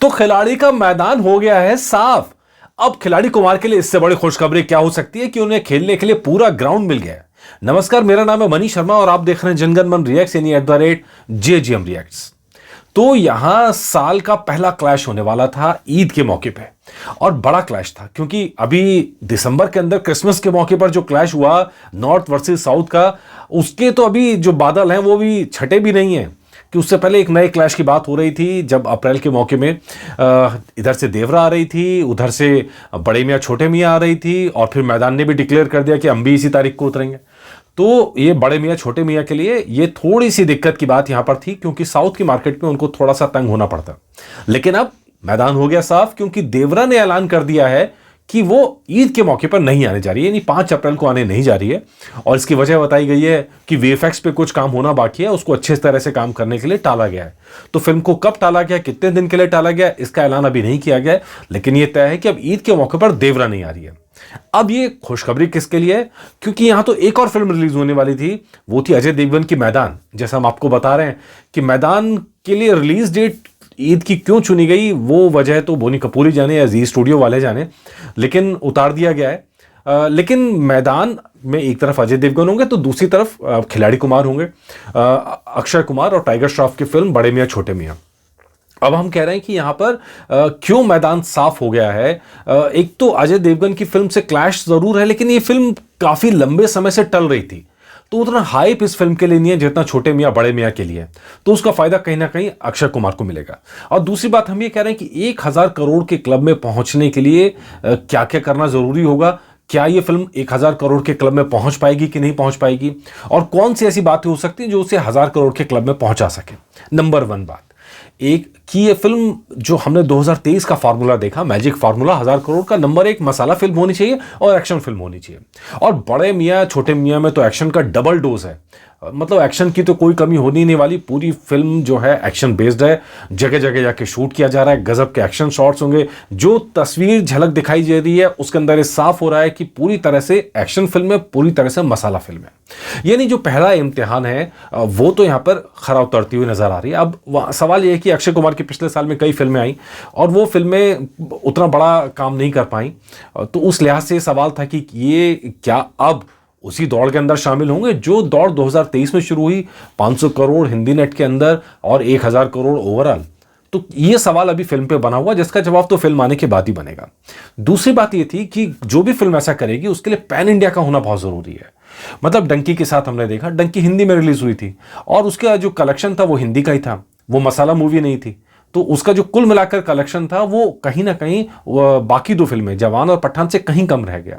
तो खिलाड़ी का मैदान हो गया है साफ। अब खिलाड़ी कुमार के लिए इससे बड़ी खुशखबरी क्या हो सकती है कि उन्हें खेलने के लिए पूरा ग्राउंड मिल गया है। नमस्कार, मेरा नाम है मनीष शर्मा और आप देख रहे हैं जनगण मन रिएक्ट्स यानी @JGM रिएक्ट्स। तो यहां साल का पहला क्लैश होने वाला था ईद के मौके पे, और बड़ा क्लैश था क्योंकि अभी दिसंबर के अंदर क्रिसमस के मौके पर जो क्लैश हुआ नॉर्थ वर्सेस साउथ का, उसके तो अभी जो बादल हैं वो भी छटे भी नहीं हैं। कि उससे पहले एक नए क्लैश की बात हो रही थी जब अप्रैल के मौके में इधर से देवरा आ रही थी, उधर से बड़े मियाँ छोटे मियाँ आ रही थी, और फिर मैदान ने भी डिक्लेयर कर दिया कि हम भी इसी तारीख को उतरेंगे। तो ये बड़े मियाँ छोटे मियाँ के लिए ये थोड़ी सी दिक्कत की बात यहां पर थी क्योंकि साउथ की मार्केट में उनको थोड़ा सा तंग होना पड़ता। लेकिन अब मैदान हो गया साफ क्योंकि देवरा ने ऐलान कर दिया है कि वो ईद के मौके पर नहीं आने जा रही है, यानी 5 अप्रैल को आने नहीं जा रही है। और इसकी वजह बताई गई है कि वीएफएक्स पे कुछ काम होना बाकी है, उसको अच्छे तरह से काम करने के लिए टाला गया है। तो फिल्म को कब टाला गया, कितने दिन के लिए टाला गया, इसका ऐलान अभी नहीं किया गया है, लेकिन यह तय है कि अब ईद के मौके पर देवरा नहीं आ रही है। अब ये खुशखबरी किसके लिए है, क्योंकि यहां तो एक और फिल्म रिलीज होने वाली थी, वो थी अजय देवगन की मैदान। जैसा हम आपको बता रहे हैं कि मैदान के लिए रिलीज डेट ईद की क्यों चुनी गई, वो वजह तो बोनी कपूर ही जाने या जी स्टूडियो वाले जाने, लेकिन उतार दिया गया है। लेकिन मैदान में एक तरफ अजय देवगन होंगे तो दूसरी तरफ खिलाड़ी कुमार होंगे, अक्षय कुमार और टाइगर श्रॉफ की फिल्म बड़े मियाँ छोटे मियाँ। अब हम कह रहे हैं कि यहां पर क्यों मैदान साफ हो गया है। एक तो अजय देवगन की फिल्म से क्लैश जरूर है, लेकिन ये फिल्म काफी लंबे समय से टल रही थी, तो उतना हाइप इस फिल्म के लिए नहीं है जितना छोटे मियाँ बड़े मियाँ के लिए। तो उसका फायदा कहीं ना कहीं अक्षय कुमार को मिलेगा। और दूसरी बात हम ये कह रहे हैं कि 1000 करोड़ के क्लब में पहुंचने के लिए क्या क्या करना जरूरी होगा, क्या ये फिल्म 1000 करोड़ के क्लब में पहुंच पाएगी कि नहीं पहुंच पाएगी, और कौन सी ऐसी बातें हो सकती हैं जो उसे 1000 करोड़ के क्लब में पहुंचा सके। नंबर 1 बात एक कि ये फिल्म जो हमने 2023 का फार्मूला देखा, मैजिक फार्मूला, 1000 करोड़ का, नंबर 1 मसाला फिल्म होनी चाहिए और एक्शन फिल्म होनी चाहिए। और बड़े मियाँ छोटे मियाँ में तो एक्शन का डबल डोज है, मतलब एक्शन की तो कोई कमी होनी नहीं वाली। पूरी फिल्म जो है एक्शन बेस्ड है, जगह जगह जाके शूट किया जा रहा है, गजब के एक्शन शॉट्स होंगे। जो तस्वीर झलक दिखाई दे रही है उसके अंदर ये साफ हो रहा है कि पूरी तरह से एक्शन फिल्म है, पूरी तरह से मसाला फिल्म है। यानी जो पहला इम्तिहान है वो तो यहाँ पर खरा उतरती हुई नजर आ रही है। अब सवाल यह है कि अक्षय कुमार की पिछले साल में कई फिल्में आई और वो फिल्में उतना बड़ा काम नहीं कर पाई, तो उस लिहाज से सवाल था कि ये क्या अब उसी दौड़ के अंदर शामिल होंगे जो दौड़ 2023 में शुरू हुई, 500 करोड़ हिंदी नेट के अंदर और 1000 करोड़ ओवरऑल। तो ये सवाल अभी फिल्म पे बना हुआ, जिसका जवाब तो फिल्म आने के बाद ही बनेगा। दूसरी बात ये थी कि जो भी फिल्म ऐसा करेगी उसके लिए पैन इंडिया का होना बहुत जरूरी है। मतलब डंकी के साथ हमने देखा, डंकी हिंदी में रिलीज हुई थी और उसका जो कलेक्शन था वो हिंदी का ही था, वो मसाला मूवी नहीं थी। तो उसका जो कुल मिलाकर कलेक्शन था वो कहीं ना कहीं बाकी 2 फिल्में जवान और पठान से कहीं कम रह गया।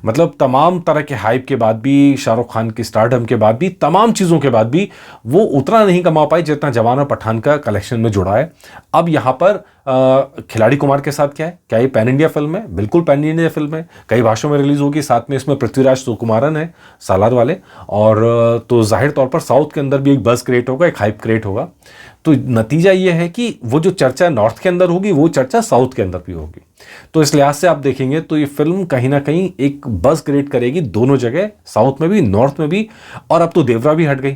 मतलब तमाम तरह के हाइप के बाद भी, शाहरुख खान की स्टारडम के बाद भी, तमाम चीज़ों के बाद भी वो उतना नहीं कमा पाई जितना जवान और पठान का कलेक्शन में जुड़ा है। अब यहाँ पर खिलाड़ी कुमार के साथ क्या है, क्या ये पैन इंडिया फिल्म है? बिल्कुल पैन इंडिया फिल्म है, कई भाषाओं में रिलीज होगी। साथ में इसमें पृथ्वीराज सुकुमारन है, सालार वाले, और तो जाहिर तौर पर साउथ के अंदर भी एक बज़ क्रिएट होगा, एक हाइप क्रिएट होगा। तो नतीजा ये है कि वो जो चर्चा नॉर्थ के अंदर होगी वो चर्चा साउथ के अंदर भी होगी। तो इस लिहाज से आप देखेंगे तो ये फिल्म कहीं ना कहीं एक बज़ क्रिएट करेगी दोनों जगह, साउथ में भी नॉर्थ में भी। और अब तो देवरा भी हट गई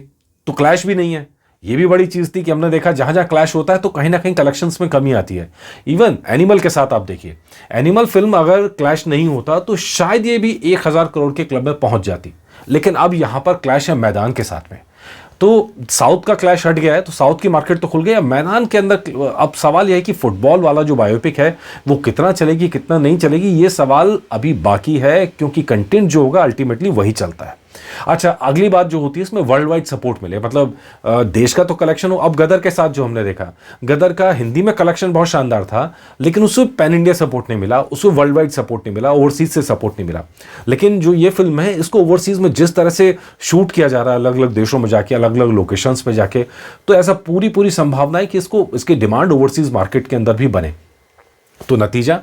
तो क्लैश भी नहीं है। ये भी बड़ी चीज थी कि हमने देखा जहां जहां क्लैश होता है तो कहीं ना कहीं कलेक्शंस में कमी आती है। इवन एनिमल के साथ आप देखिए, एनिमल फिल्म अगर क्लैश नहीं होता तो शायद ये भी 1000 करोड़ के क्लब में पहुंच जाती, लेकिन अब यहां पर क्लैश है मैदान के साथ में। तो साउथ का क्लैश हट गया है तो साउथ की मार्केट तो खुल गया। मैदान के अंदर अब सवाल यह है कि फुटबॉल वाला जो बायोपिक है वो कितना चलेगी कितना नहीं चलेगी, ये सवाल अभी बाकी है, क्योंकि कंटेंट जो होगा अल्टीमेटली वही चलता है। अच्छा, अगली बात जो होती है इसमें वर्ल्ड वाइड सपोर्ट मिले, मतलब देश का तो कलेक्शन हो। अब गदर के साथ जो हमने देखा, गदर का हिंदी में कलेक्शन बहुत शानदार था, लेकिन उससे पैन इंडिया सपोर्ट नहीं मिला, उसको वर्ल्ड वाइड सपोर्ट नहीं मिला, ओवरसीज से सपोर्ट नहीं मिला। लेकिन जो ये फिल्म है इसको ओवरसीज में जिस तरह से शूट किया जा रहा है, अलग अलग देशों में जाके, अलग अलग लोकेशंस पे जाके, तो ऐसा पूरी संभावना है कि इसकी डिमांड ओवरसीज मार्केट के अंदर भी बने। तो नतीजा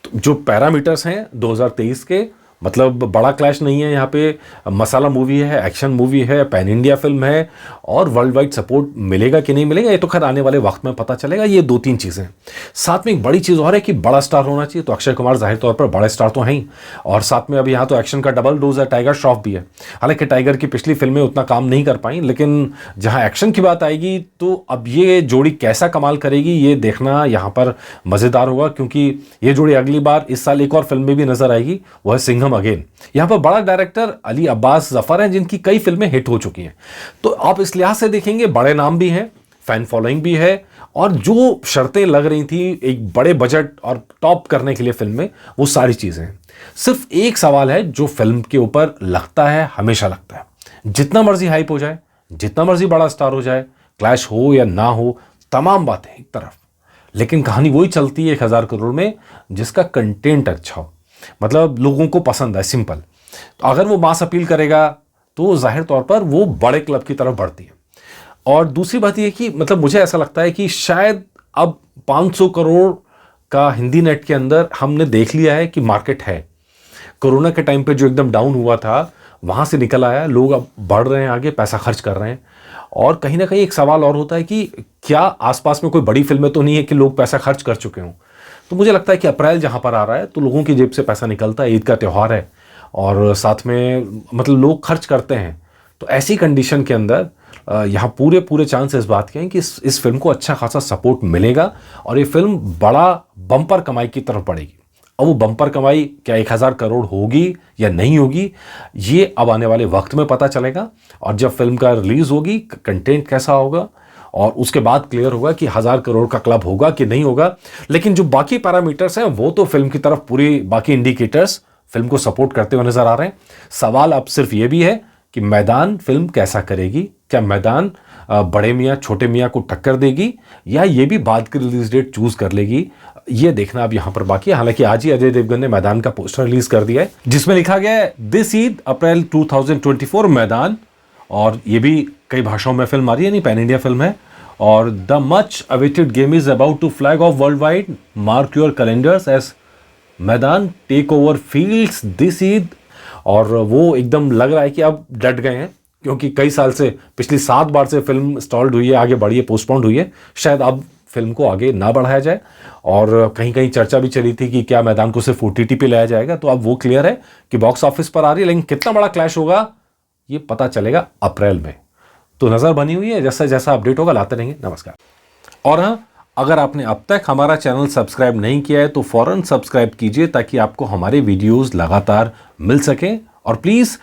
जो पैरामीटर्स हैं 2023 के मतलब बड़ा क्लैश नहीं है यहाँ पे, मसाला मूवी है, एक्शन मूवी है, पैन इंडिया फिल्म है, और वर्ल्ड वाइड सपोर्ट मिलेगा कि नहीं मिलेगा ये तो खैर आने वाले वक्त में पता चलेगा। ये 2-3 चीज़ें। साथ में एक बड़ी चीज़ और है कि बड़ा स्टार होना चाहिए, तो अक्षय कुमार जाहिर तौर पर बड़े स्टार तो हैं ही, और साथ में अब यहाँ तो एक्शन का डबल डोज है, टाइगर श्रॉफ भी है। हालांकि टाइगर की पिछली फिल्में उतना काम नहीं कर पाई, लेकिन जहाँ एक्शन की बात आएगी तो अब ये जोड़ी कैसा कमाल करेगी ये देखना यहाँ पर मज़ेदार होगा, क्योंकि ये जोड़ी अगली बार इस साल एक और फिल्म में भी नजर आएगी, वो है सिंघम अगेन। यहाँ पर बड़ा डायरेक्टर अली अब्बास जफर हैं, जिनकी कई फिल्में हिट हो चुकी हैं, तो आप इस लिहाज से देखेंगे बड़े नाम भी हैं, फैन फॉलोइंग भी है, और जो शर्तें लग रही थी एक बड़े बजट और टॉप करने के लिए फिल्म में, वो सारी चीज़ें हैं। सिर्फ एक सवाल है जो फिल्म के ऊपर लगता है, हमेशा लगता है, जितना मर्जी हाइप हो जाए, जितना मर्जी बड़ा स्टार हो जाए, क्लैश हो या ना हो, तमाम बातें एक तरफ, लेकिन कहानी वही चलती है 1000 करोड़ में जिसका कंटेंट अच्छा हो, मतलब लोगों को पसंद है, सिंपल। तो अगर वो मास अपील करेगा तो जाहिर तौर पर वो बड़े क्लब की तरफ बढ़ती है। और दूसरी बात ये कि मतलब मुझे ऐसा लगता है कि शायद अब 500 करोड़ का हिंदी नेट के अंदर हमने देख लिया है कि मार्केट है। कोरोना के टाइम पे जो एकदम डाउन हुआ था वहाँ से निकल आया, लोग अब बढ़ रहे हैं, आगे पैसा खर्च कर रहे हैं। और कहीं ना कहीं एक सवाल और होता है कि क्या आसपास में कोई बड़ी फिल्में तो नहीं है कि लोग पैसा खर्च कर चुके हों। तो मुझे लगता है कि अप्रैल जहाँ पर आ रहा है तो लोगों की जेब से पैसा निकलता है, ईद का त्यौहार है और साथ में मतलब लोग खर्च करते हैं। तो ऐसी कंडीशन के अंदर यहाँ पूरे चांस इस बात के हैं कि इस फिल्म को अच्छा खासा सपोर्ट मिलेगा और ये फिल्म बड़ा बम्पर कमाई की तरफ बढ़ेगी। अब वो बम्पर कमाई क्या 1000 करोड़ होगी या नहीं होगी, ये अब आने वाले वक्त में पता चलेगा। और जब फिल्म का रिलीज होगी, कंटेंट कैसा होगा, और उसके बाद क्लियर होगा कि 1000 करोड़ का क्लब होगा कि नहीं होगा। लेकिन जो बाकी पैरामीटर्स हैं वो तो फिल्म की तरफ पूरी बाकी इंडिकेटर्स फिल्म को सपोर्ट करते हुए नजर आ रहे हैं। सवाल अब सिर्फ ये भी है कि मैदान फिल्म कैसा करेगी, क्या मैदान बड़े मियाँ छोटे मियाँ को टक्कर देगी या ये भी बाद की रिलीज डेट चूज कर लेगी, ये देखना अब यहाँ पर बाकी है। हालांकि आज ही अजय देवगन ने मैदान का पोस्टर रिलीज कर दिया है जिसमें लिखा गया है दिस ईद अप्रैल 2024 मैदान, और ये भी कई भाषाओं में फिल्म आ रही है, नहीं पैन इंडिया फिल्म है। और the much awaited game is about to flag off worldwide, mark your calendars as Maidaan take over fields this Eid. और वो एकदम लग रहा है कि अब डट गए हैं, क्योंकि कई साल से, पिछली 7 बार से फिल्म स्टॉल्ड हुई है, आगे बढ़ी है, पोस्टपोन्ड हुई है, शायद अब फिल्म को आगे ना बढ़ाया जाए। और कहीं कहीं चर्चा भी चली थी कि क्या मैदान को सिर्फ OTT पे लाया जाएगा, तो अब वो क्लियर है कि बॉक्स ऑफिस पर आ रही है, लेकिन कितना बड़ा क्लैश होगा ये पता चलेगा अप्रैल में। तो नज़र बनी हुई है, जैसा जैसा अपडेट होगा लाते रहेंगे। नमस्कार। और हाँ, अगर आपने अब तक हमारा चैनल सब्सक्राइब नहीं किया है तो फौरन सब्सक्राइब कीजिए ताकि आपको हमारे वीडियोस लगातार मिल सकें, और प्लीज़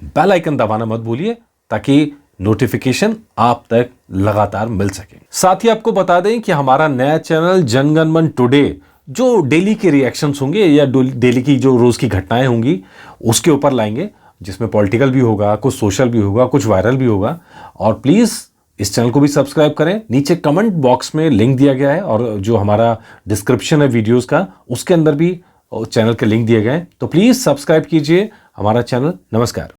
बेल आइकन दबाना मत भूलिए ताकि नोटिफिकेशन आप तक लगातार मिल सके। साथ ही आपको बता दें कि हमारा नया चैनल जनगण मन टुडे, जो डेली के रिएक्शंस होंगे या डेली की जो रोज़ की घटनाएं होंगी उसके ऊपर लाएंगे, जिसमें पॉलिटिकल भी होगा, कुछ सोशल भी होगा, कुछ वायरल भी होगा। और प्लीज़ इस चैनल को भी सब्सक्राइब करें। नीचे कमेंट बॉक्स में लिंक दिया गया है और जो हमारा डिस्क्रिप्शन है वीडियोस का उसके अंदर भी चैनल के लिंक दिए गए हैं, तो प्लीज़ सब्सक्राइब कीजिए हमारा चैनल। नमस्कार।